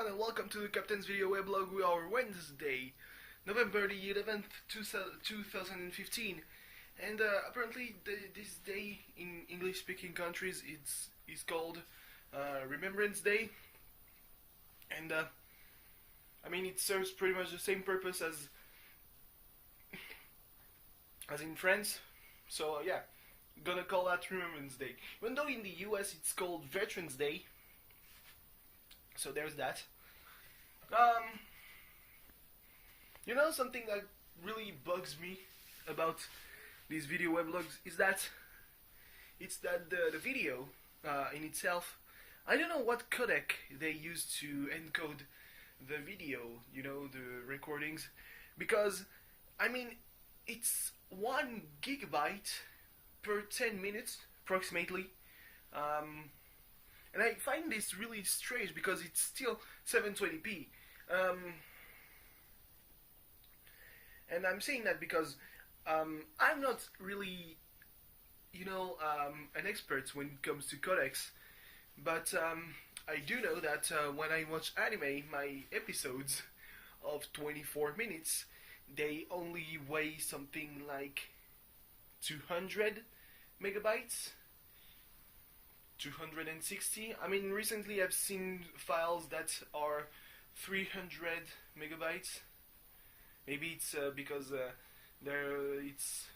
everyone, and welcome to the Captain's Video Weblog. We are Wednesday, November the 11th, 2015. And apparently this day in English-speaking countries is called Remembrance Day. And I mean, it serves pretty much the same purpose as in France. So yeah, gonna call that Remembrance Day. Even though in the US it's called Veterans Day. So there's that. You know, something that really bugs me about these video weblogs is that the video in itself, I don't know what codec they use to encode the video, you know, the recordings, because I mean it's 1 gigabyte per 10 minutes approximately. And I find this really strange because it's still 720p. And I'm saying that because I'm not really, you know, an expert when it comes to codecs. But I do know that when I watch anime, my episodes of 24 minutes, they only weigh something like 200 megabytes. 260. I mean, recently I've seen files that are 300 megabytes. Maybe it's because it's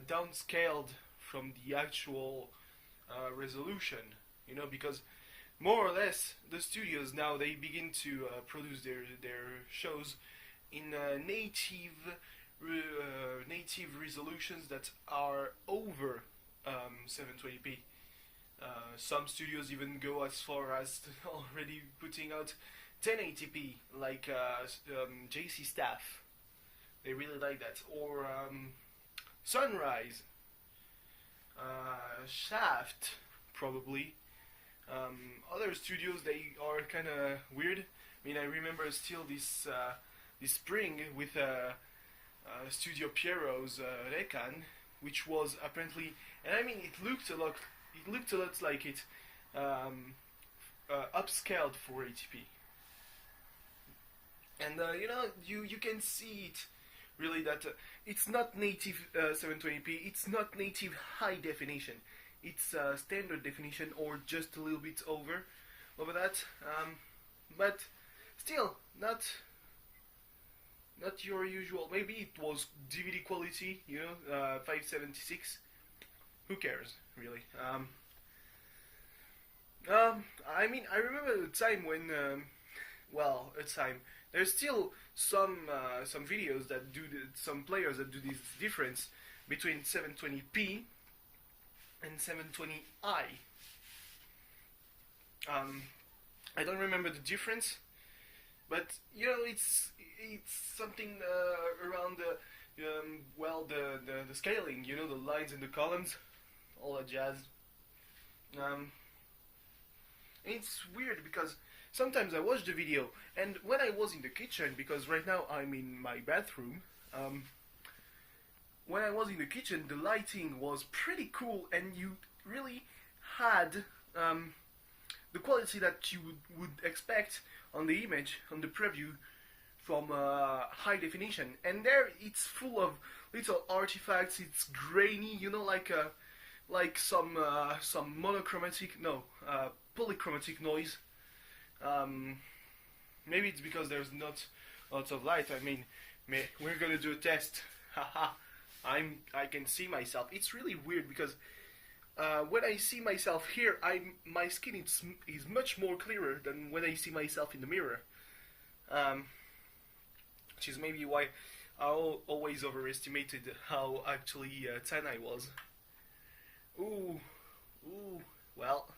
downscaled from the actual resolution. You know, because more or less the studios now they begin to produce their shows in native resolutions that are over 720p. Some studios even go as far as already putting out 1080p, like JC Staff. They really like that. Or Sunrise, Shaft, probably. Other studios, they are kind of weird. I mean, I remember still this spring with Studio Pierrot's Rekan, which was apparently, and I mean, it looked a lot like it upscaled for 80p. And you know, you can see it really that it's not native 720p, it's not native high definition, it's standard definition or just a little bit over that, but still not your usual. Maybe it was DVD quality, you know, 576. Who cares, really? I mean, I remember the time when, there's still some videos that do some players that do this difference between 720p and 720i. I don't remember the difference, but you know, it's something around the scaling. You know, the lines and the columns. All that jazz. It's weird because sometimes I watch the video and when I was in the kitchen, because right now I'm in my bathroom, when I was in the kitchen the lighting was pretty cool and you really had the quality that you would expect on the image, on the preview from high definition, and there it's full of little artifacts. It's grainy, you know, like some polychromatic noise. Maybe it's because there's not lots of light. I mean, we're gonna do a test. Haha, I can see myself. It's really weird because when I see myself here, my skin is much more clearer than when I see myself in the mirror. Which is maybe why I always overestimated how actually tan I was. Ooh, well,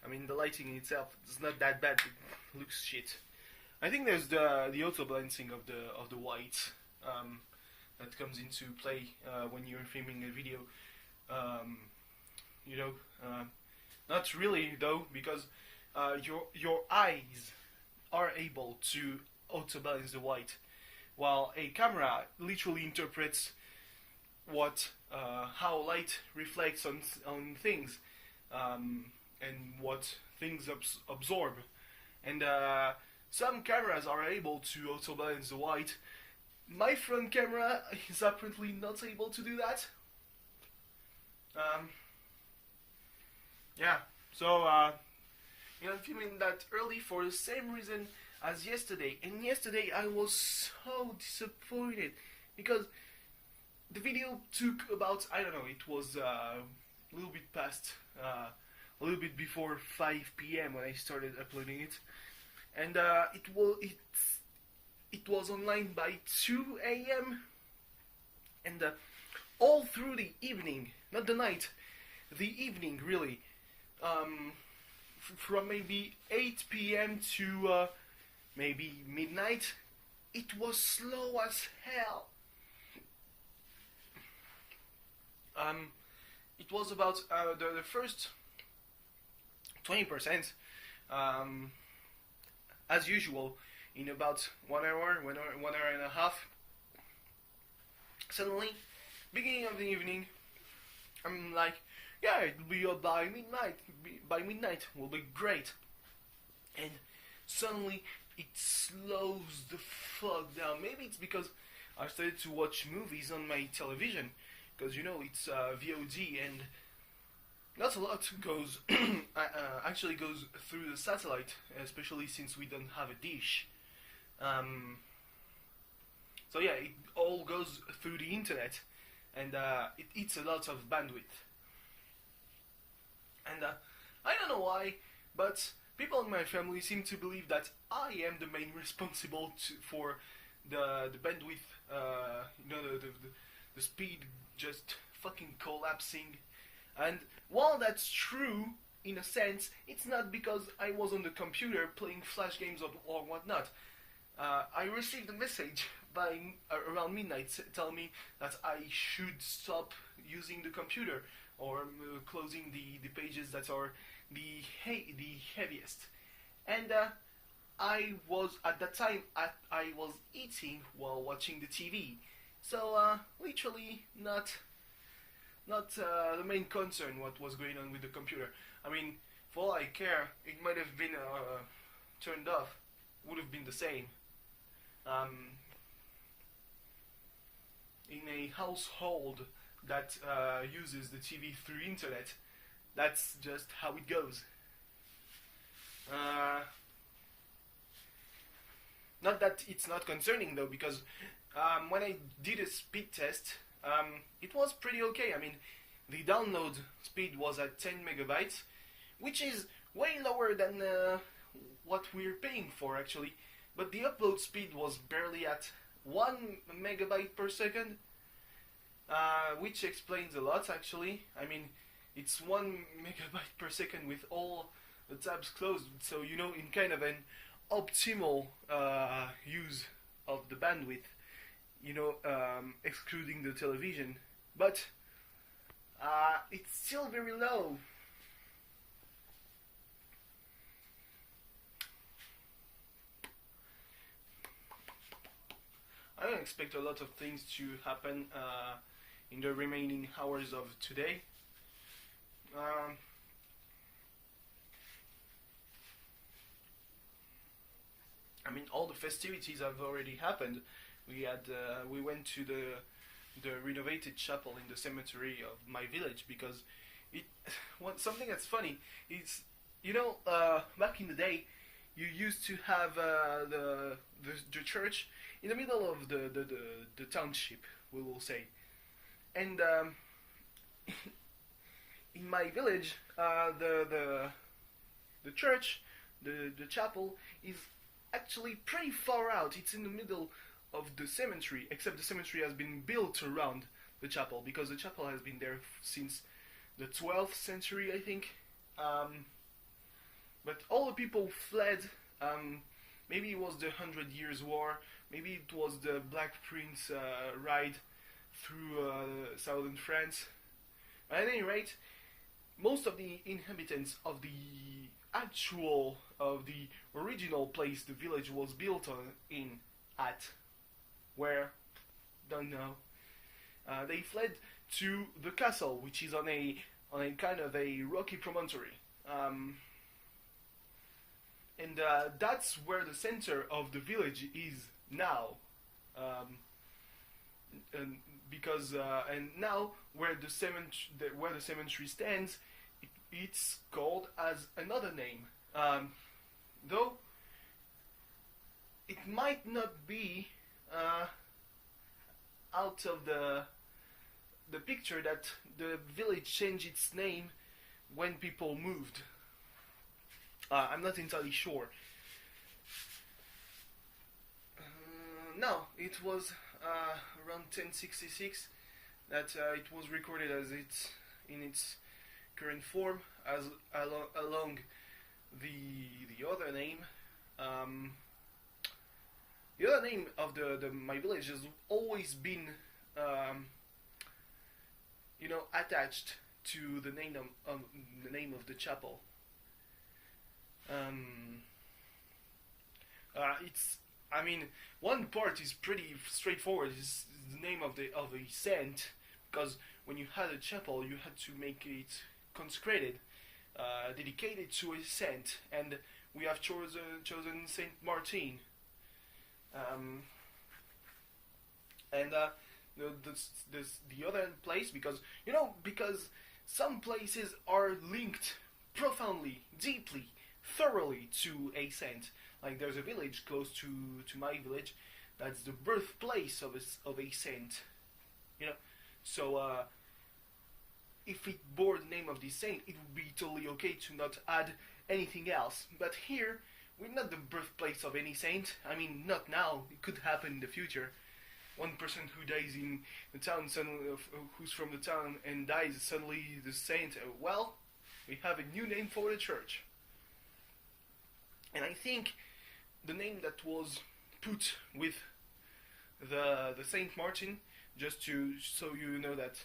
I mean, the lighting in itself is not that bad, it looks shit. I think there's the auto balancing of the white that comes into play when you're filming a video. You know, not really though, because your eyes are able to auto balance the white, while a camera literally interprets how light reflects on things, and what things absorb. And some cameras are able to auto balance the white. My front camera is apparently not able to do that. Um, yeah, so I'm filming that early for the same reason as yesterday. And yesterday I was so disappointed because the video took about, I don't know, it was a little bit past, a little bit before 5 p.m. when I started uploading it, and it was online by 2 a.m. and all through the evening, not the night, the evening really, from maybe 8 p.m. to maybe midnight, it was slow as hell. It was about the first 20%, as usual, in about 1 hour, 1 hour and a half. Suddenly, beginning of the evening, I'm like, yeah, it'll be by midnight. By midnight, will be great. And suddenly, it slows the fuck down. Maybe it's because I started to watch movies on my television, because it's VOD, and not a lot goes actually goes through the satellite, especially since we don't have a dish. So yeah, it all goes through the internet, and it eats a lot of bandwidth. And I don't know why, but people in my family seem to believe that I am the main responsible for the bandwidth, the speed just fucking collapsing. And while that's true, in a sense, it's not because I was on the computer playing flash games or whatnot. I received a message by around midnight telling me that I should stop using the computer, or closing the pages that are the heaviest. And I was, at that time, I was eating while watching the TV. So literally not the main concern what was going on with the computer. I mean, for all I care, it might have been turned off. Would have been the same. In a household that uses the TV through internet, that's just how it goes. Not that it's not concerning though, because when I did a speed test, it was pretty okay. I mean, the download speed was at 10 megabytes, which is way lower than what we're paying for actually. But the upload speed was barely at 1 megabyte per second, which explains a lot actually. I mean, it's 1 megabyte per second with all the tabs closed, so in kind of an optimal use of the bandwidth, excluding the television, but it's still very low. I don't expect a lot of things to happen in the remaining hours of today. I mean, all the festivities have already happened. We went to the renovated chapel in the cemetery of my village, because something that's funny is, back in the day, you used to have the church in the middle of the township, we will say, and in my village, the church, the chapel is actually pretty far out. It's in the middle of the cemetery, except the cemetery has been built around the chapel, because the chapel has been there since the 12th century, I think. But all the people fled. Maybe it was the 100 Years' War, maybe it was the Black Prince ride through southern France. At any rate, most of the inhabitants of the original place the village was built where, don't know, they fled to the castle, which is on a kind of a rocky promontory. and that's where the center of the village is now. Um, and because and now where the cemetery stands, it's called as another name. Though it might not be out of the picture that the village changed its name when people moved. I'm not entirely sure. No, it was around 1066 that it was recorded as it's in its current form, as along the other name. The other name of the my village has always been, attached to the name of the chapel. It's I mean, one part is pretty straightforward. It's the name of the saint, because when you had a chapel, you had to make it consecrated, dedicated to a saint, and we have chosen Saint Martin. And the other place, because some places are linked profoundly, deeply, thoroughly to a saint. Like there's a village close to my village that's the birthplace of a saint. So if it bore the name of this saint, it would be totally okay to not add anything else. But here, we're not the birthplace of any saint. I mean, not now. It could happen in the future. One person who dies in the town, who's from the town and dies, suddenly the saint. Well, we have a new name for the church. And I think the name that was put with the Saint Martin, just so you know that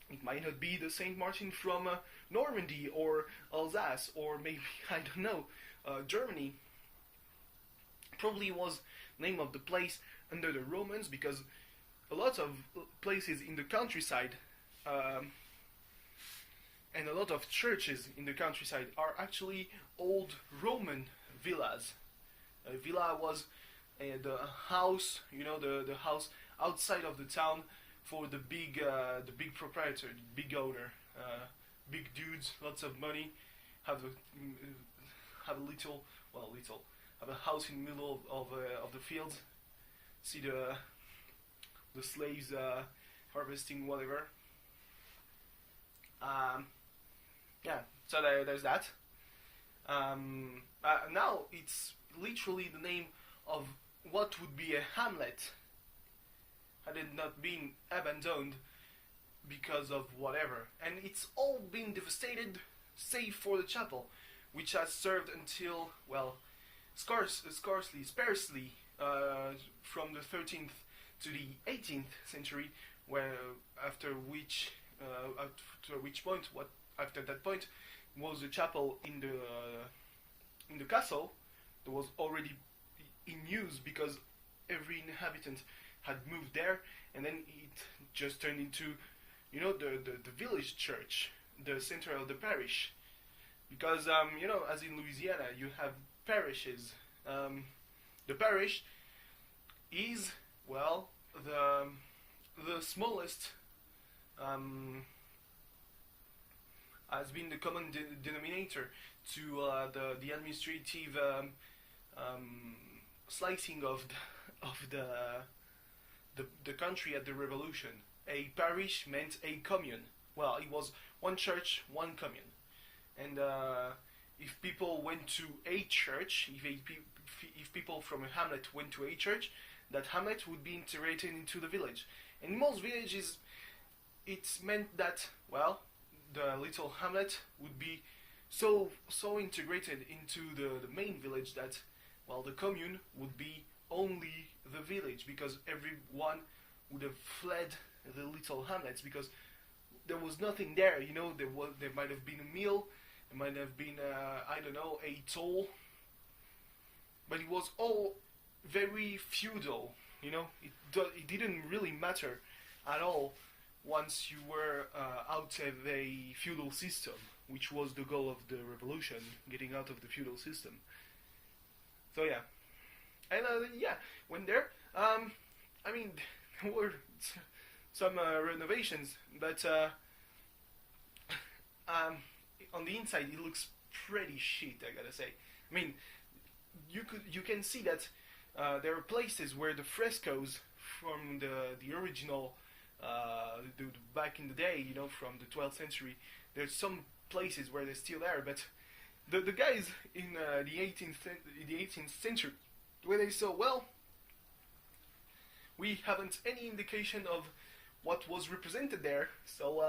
it might not be the Saint Martin from Normandy or Alsace or maybe, I don't know, Germany. Probably was name of the place under the Romans, because a lot of places in the countryside and a lot of churches in the countryside are actually old Roman villas. A villa was the house, the house outside of the town for the big proprietor, the big owner, big dudes, lots of money, have a house in the middle of the field. See the slaves harvesting whatever. Yeah, so there's that. Now it's literally the name of what would be a hamlet had it not been abandoned because of whatever. And it's all been devastated save for the chapel, which has served until, well, sparsely, from the 13th to the 18th century, where after that point was a chapel in the castle that was already in use because every inhabitant had moved there, and then it just turned into the village church, the center of the parish, because as in Louisiana you have parishes. The parish is, well, the smallest, has been the common denominator to the administrative slicing of the country at the Revolution. A parish meant a commune. Well, it was one church, one commune, and if people went to a church, if people from a hamlet went to a church, that hamlet would be integrated into the village. And in most villages, it meant that, well, the little hamlet would be so integrated into the main village that, well, the commune would be only the village, because everyone would have fled the little hamlets because there was nothing there. There might have been a mill, there might have been I don't know, a toll, but it was all very feudal. It didn't really matter at all once you were out of a feudal system, which was the goal of the revolution, getting out of the feudal system. So yeah, and yeah, when there, I mean, there were some renovations, but on the inside it looks pretty shit, I gotta say. I mean, you can see that there are places where the frescoes from the original back in the day, you know, from the 12th century, there's some places where they're still there, but the guys in the 18th century, where they saw, well, we haven't any indication of what was represented there, so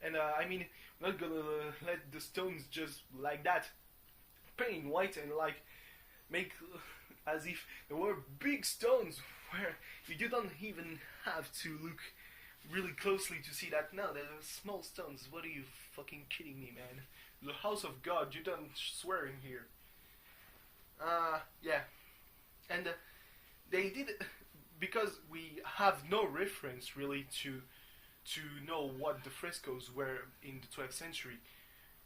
I mean, I'm not gonna let the stones just like that paint white and like make as if there were big stones where you don't even have to look really closely to see that. No, they're small stones. What are you fucking kidding me, man? The house of God, you don't swear in here. Yeah. And they did it because we have no reference really to know what the frescoes were in the 12th century.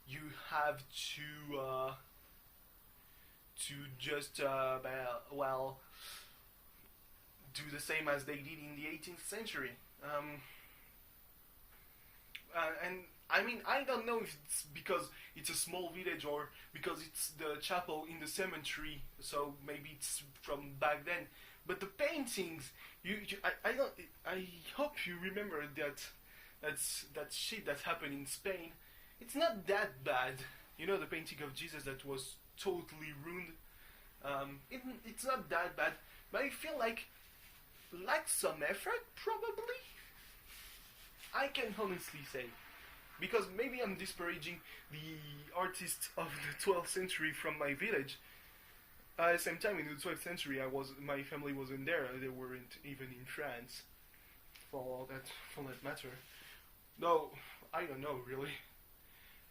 You have to just well, do the same as they did in the 18th century. And I mean, I don't know if it's because it's a small village or because it's the chapel in the cemetery, so maybe it's from back then. But the paintings, I hope you remember that shit that happened in Spain. It's not that bad. You know, the painting of Jesus that was totally ruined. It's not that bad, but I feel like some effort, probably. I can honestly say, because maybe I'm disparaging the artists of the 12th century from my village. At the same time, in the 12th century, my family wasn't there. They weren't even in France, for that matter. No, I don't know really.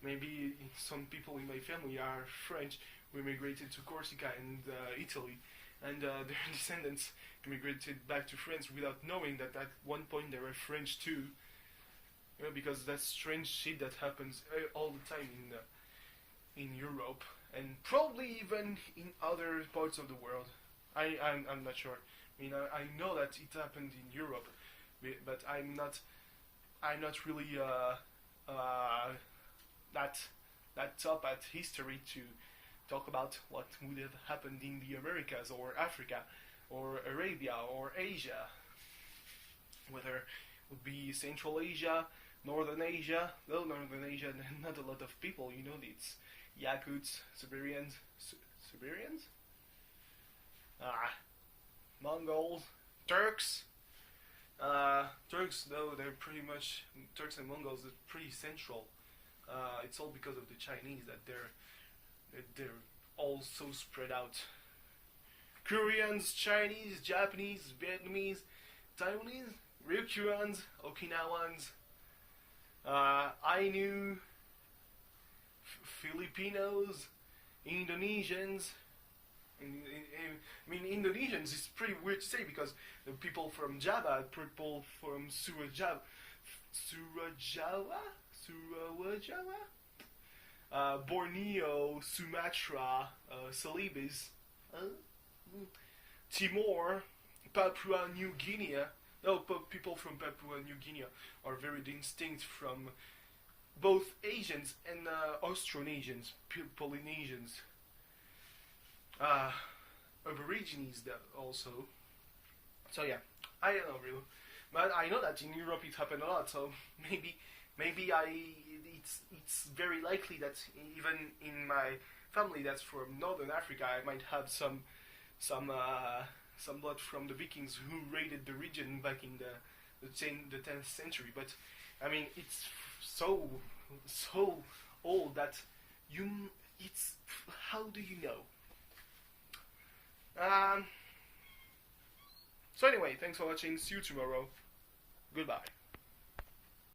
Maybe some people in my family are French, who immigrated to Corsica and Italy, and their descendants immigrated back to France without knowing that at one point they were French too. You know, because that's strange shit that happens all the time in Europe, and probably even in other parts of the world. I'm not sure. I mean, I know that it happened in Europe, but I'm not really that top at history to talk about what would have happened in the Americas or Africa or Arabia or Asia, whether it would be Central Asia, Northern Asia. Well, Northern Asia, not a lot of people, you know, it's Yakuts, Siberians, Mongols, Turks. Turks, though, they're pretty much, Turks and Mongols are pretty central. It's all because of the Chinese that they're all so spread out. Koreans, Chinese, Japanese, Vietnamese, Taiwanese, Ryukyuans, Okinawans, Ainu, Filipinos, Indonesians. I mean, Indonesians is pretty weird to say because the people from Java, people from Surawajaya, Borneo, Sumatra, Celebes, Timor, Papua New Guinea. No, people from Papua New Guinea are very distinct from both Asians and Austronesians, Polynesians, Aborigines also. So yeah, I don't know really, but I know that in Europe it happened a lot. So maybe it's very likely that even in my family that's from Northern Africa, I might have some blood from the Vikings who raided the region back in the 10th century. But I mean, it's so old that it's how do you know? So anyway, thanks for watching. See you tomorrow. Goodbye.